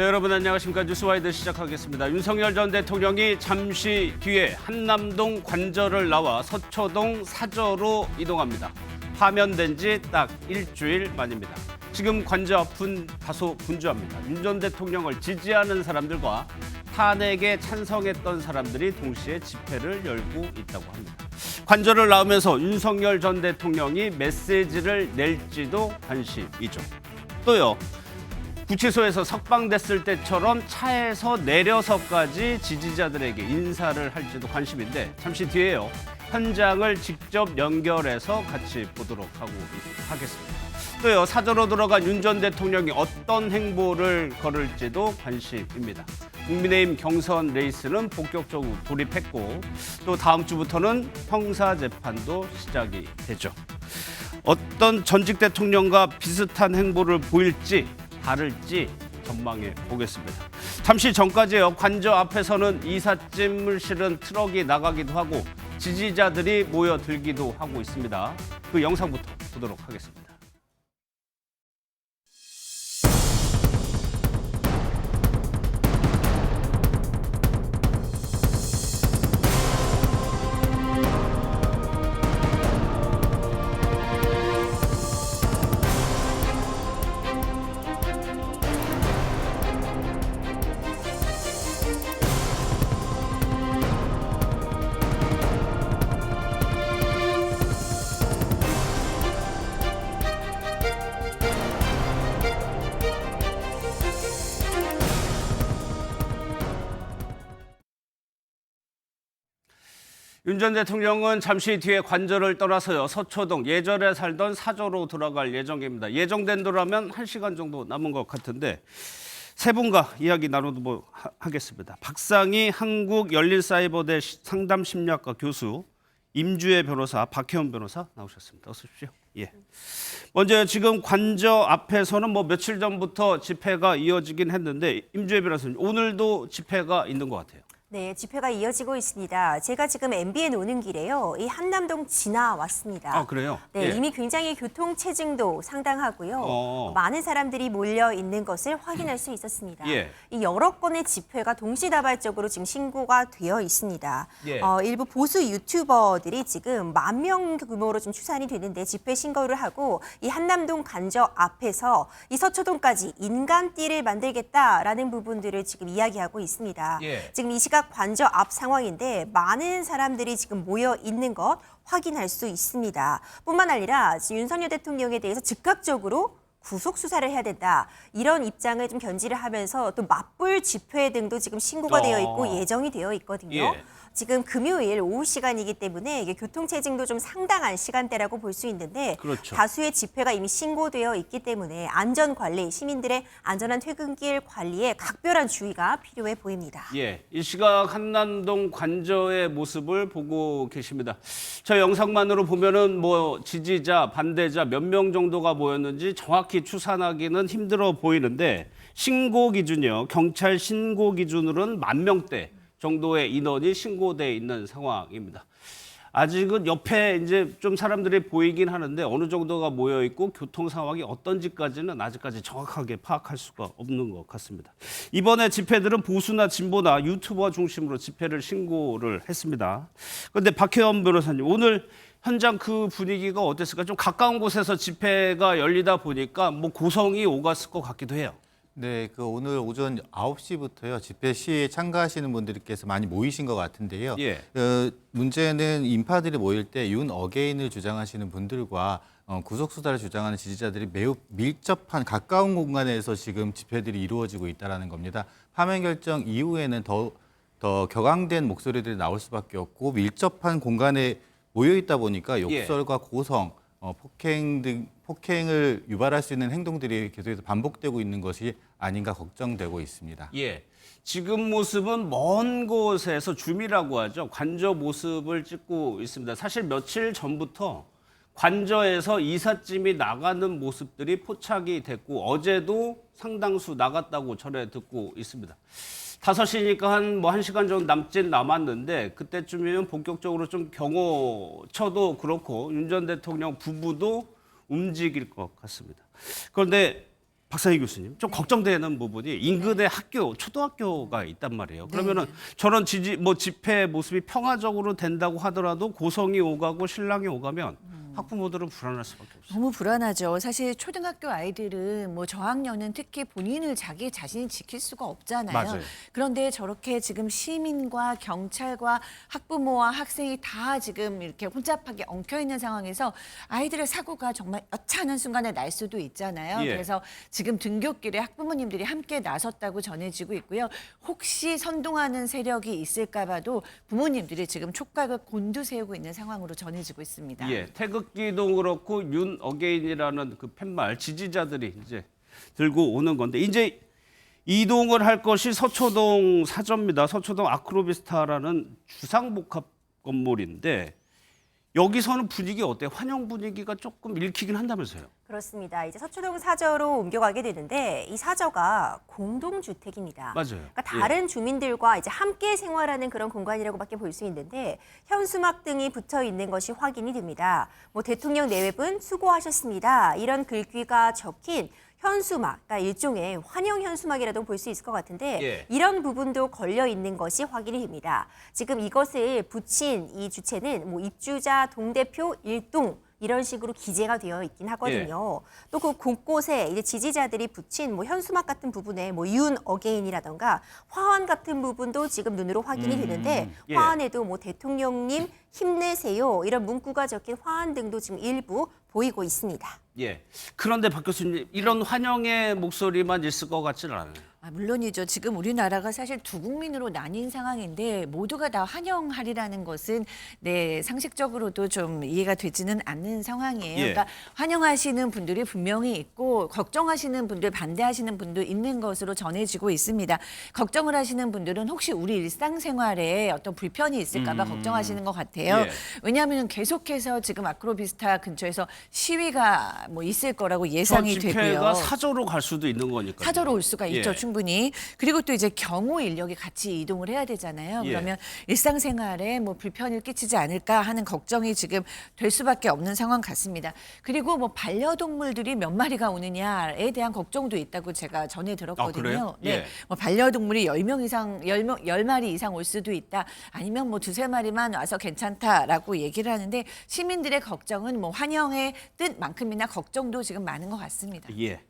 네, 여러분 안녕하십니까. 뉴스와이드 시작하겠습니다. 윤석열 전 대통령이 잠시 뒤에 한남동 관저를 나와 서초동 사저로 이동합니다. 파면된 지 딱 일주일 만입니다. 지금 관저 앞은 다소 분주합니다. 윤 전 대통령을 지지하는 사람들과 탄핵에 찬성했던 사람들이 동시에 집회를 열고 있다고 합니다. 관저를 나오면서 윤석열 전 대통령이 메시지를 낼지도 관심이죠. 또요. 구치소에서 석방됐을 때처럼 차에서 내려서까지 지지자들에게 인사를 할지도 관심인데 잠시 뒤에요. 현장을 직접 연결해서 같이 보도록 하겠습니다. 또요. 사저로 들어간 윤 전 대통령이 어떤 행보를 걸을지도 관심입니다. 국민의힘 경선 레이스는 본격적으로 돌입했고 또 다음 주부터는 형사재판도 시작이 되죠. 어떤 전직 대통령과 비슷한 행보를 보일지 다를지 전망해 보겠습니다. 잠시 전까지요. 관저 앞에서는 이삿짐을 실은 트럭이 나가기도 하고 지지자들이 모여들기도 하고 있습니다. 그 영상부터 보도록 하겠습니다. 윤 전 대통령은 잠시 뒤에 관저를 떠나서요. 서초동 예전에 살던 사저로 들어갈 예정입니다. 예정된 대로라면 1시간 정도 남은 것 같은데 세 분과 이야기 나누도록 하겠습니다. 박상희 한국열린사이버대 상담심리학과 교수, 임주혜 변호사, 박혜원 변호사 나오셨습니다. 어서 오십시오. 예. 먼저 지금 관저 앞에서는 며칠 전부터 집회가 이어지긴 했는데 임주혜 변호사님, 오늘도 집회가 있는 것 같아요. 네, 집회가 이어지고 있습니다. 제가 지금 MBN 오는 길에요. 이 한남동 지나왔습니다. 아, 그래요? 네, 예. 이미 굉장히 교통체증도 상당하고요. 많은 사람들이 몰려 있는 것을 확인할 수 있었습니다. 예. 이 여러 건의 집회가 동시다발적으로 지금 신고가 되어 있습니다. 예. 일부 보수 유튜버들이 지금 10,000명 규모로 좀 추산이 되는데 집회 신고를 하고 이 한남동 관저 앞에서 이 서초동까지 인간띠를 만들겠다라는 부분들을 지금 이야기하고 있습니다. 예. 지금 이 시각 관저 앞 상황인데 많은 사람들이 지금 모여 있는 것 확인할 수 있습니다. 뿐만 아니라 윤석열 대통령에 대해서 즉각적으로 구속 수사를 해야 된다. 이런 입장을 좀 견지를 하면서 또 맞불 집회 등도 지금 신고가 되어 있고 예정이 되어 있거든요. 예. 지금 금요일 오후 시간이기 때문에 이게 교통체증도 좀 상당한 시간대라고 볼 수 있는데 그렇죠. 다수의 집회가 이미 신고되어 있기 때문에 안전관리, 시민들의 안전한 퇴근길 관리에 각별한 주의가 필요해 보입니다. 예, 이 시각 한남동 관저의 모습을 보고 계십니다. 저 영상만으로 보면은 지지자, 반대자 몇 명 정도가 모였는지 정확히 추산하기는 힘들어 보이는데 신고 기준이요. 경찰 신고 기준으로는 10,000대 정도의 인원이 신고돼 있는 상황입니다. 아직은 옆에 이제 좀 사람들이 보이긴 하는데 어느 정도가 모여 있고 교통 상황이 어떤지까지는 아직까지 정확하게 파악할 수가 없는 것 같습니다. 이번에 집회들은 보수나 진보나 유튜버 중심으로 집회를 신고를 했습니다. 그런데 박혜원 변호사님, 오늘 현장 그 분위기가 어땠을까? 좀 가까운 곳에서 집회가 열리다 보니까 고성이 오갔을 것 같기도 해요. 네, 오늘 오전 9시부터요. 집회 시위에 참가하시는 분들께서 많이 모이신 것 같은데요. 예. 문제는 인파들이 모일 때 윤 어게인을 주장하시는 분들과 구속수사를 주장하는 지지자들이 매우 밀접한 가까운 공간에서 지금 집회들이 이루어지고 있다는 겁니다. 파면 결정 이후에는 더 격앙된 목소리들이 나올 수밖에 없고 밀접한 공간에 모여 있다 보니까 욕설과 고성, 폭행을 유발할 수 있는 행동들이 계속해서 반복되고 있는 것이 아닌가 걱정되고 있습니다. 예. 지금 모습은 먼 곳에서 줌이라고 하죠. 관저 모습을 찍고 있습니다. 사실 며칠 전부터 관저에서 이삿짐이 나가는 모습들이 포착이 됐고 어제도 상당수 나갔다고 전해 듣고 있습니다. 5시니까 한 1시간 정도 남았는데 그때쯤이면 본격적으로 좀 경호처도 그렇고 윤 전 대통령 부부도 움직일 것 같습니다. 그런데 박사희 교수님, 좀 걱정되는 부분이 인근에 학교, 초등학교가 있단 말이에요. 그러면은 저런 집회 모습이 평화적으로 된다고 하더라도 고성이 오가고 신랑이 오가면 학부모들은 불안할 수밖에 없어요. 너무 불안하죠. 사실 초등학교 아이들은 뭐 저학년은 특히 본인을 자기 자신이 지킬 수가 없잖아요. 맞아요. 그런데 저렇게 지금 시민과 경찰과 학부모와 학생이 다 지금 이렇게 혼잡하게 엉켜 있는 상황에서 아이들의 사고가 정말 여차하는 순간에 날 수도 있잖아요. 예. 그래서 지금 등굣길에 학부모님들이 함께 나섰다고 전해지고 있고요. 혹시 선동하는 세력이 있을까 봐도 부모님들이 지금 촉각을 곤두세우고 있는 상황으로 전해지고 있습니다. 예, 태극기도 그렇고 윤 어게인이라는 그 팻말 지지자들이 이제 들고 오는 건데 이제 이동을 할 것이 서초동 사저입니다. 서초동 아크로비스타라는 주상복합 건물인데 여기서는 분위기 어때요? 환영 분위기가 조금 읽히긴 한다면서요? 그렇습니다. 이제 서초동 사저로 옮겨가게 되는데 이 사저가 공동주택입니다. 맞아요. 그러니까 다른 주민들과 이제 함께 생활하는 그런 공간이라고밖에 볼 수 있는데 현수막 등이 붙어 있는 것이 확인이 됩니다. 뭐 대통령 내외분 수고하셨습니다. 이런 글귀가 적힌 현수막, 그러니까 일종의 환영 현수막이라도 볼 수 있을 것 같은데 예. 이런 부분도 걸려 있는 것이 확인이 됩니다. 지금 이것을 붙인 이 주체는 뭐 입주자 동대표 일동 이런 식으로 기재가 되어 있긴 하거든요. 또 그 곳곳에 이제 지지자들이 붙인 뭐 현수막 같은 부분에 뭐 윤 어게인이라던가 화환 같은 부분도 지금 눈으로 확인이 되는데 예. 화환에도 뭐 대통령님 힘내세요 이런 문구가 적힌 화환 등도 지금 일부 보이고 있습니다. 예. 그런데 박 교수님 이런 환영의 목소리만 있을 것 같지는 않아요. 물론이죠. 지금 우리나라가 사실 두 국민으로 나뉜 상황인데 모두가 다 환영하리라는 것은 상식적으로도 좀 이해가 되지는 않는 상황이에요. 예. 그러니까 환영하시는 분들이 분명히 있고 걱정하시는 분들, 반대하시는 분도 있는 것으로 전해지고 있습니다. 걱정을 하시는 분들은 혹시 우리 일상생활에 어떤 불편이 있을까 봐 걱정하시는 것 같아요. 예. 왜냐하면 계속해서 지금 아크로비스타 근처에서 시위가 뭐 있을 거라고 예상이 저 집회가 되고요. 사저로 갈 수도 있는 거니까. 사저로 올 수가 있죠, 예. 충분히. 그리고 또 이제 경호 인력이 같이 이동을 해야 되잖아요. 예. 그러면 일상생활에 뭐 불편을 끼치지 않을까 하는 걱정이 지금 될 수밖에 없는 상황 같습니다. 그리고 뭐 반려동물들이 몇 마리가 오느냐에 대한 걱정도 있다고 제가 전해 들었거든요. 그래요? 네. 예. 뭐 반려동물이 10명 이상, 10마리 이상 올 수도 있다. 아니면 뭐 두세 마리만 와서 괜찮다라고 얘기를 하는데 시민들의 걱정은 뭐 환영의 뜻만큼이나 걱정도 지금 많은 것 같습니다. 예.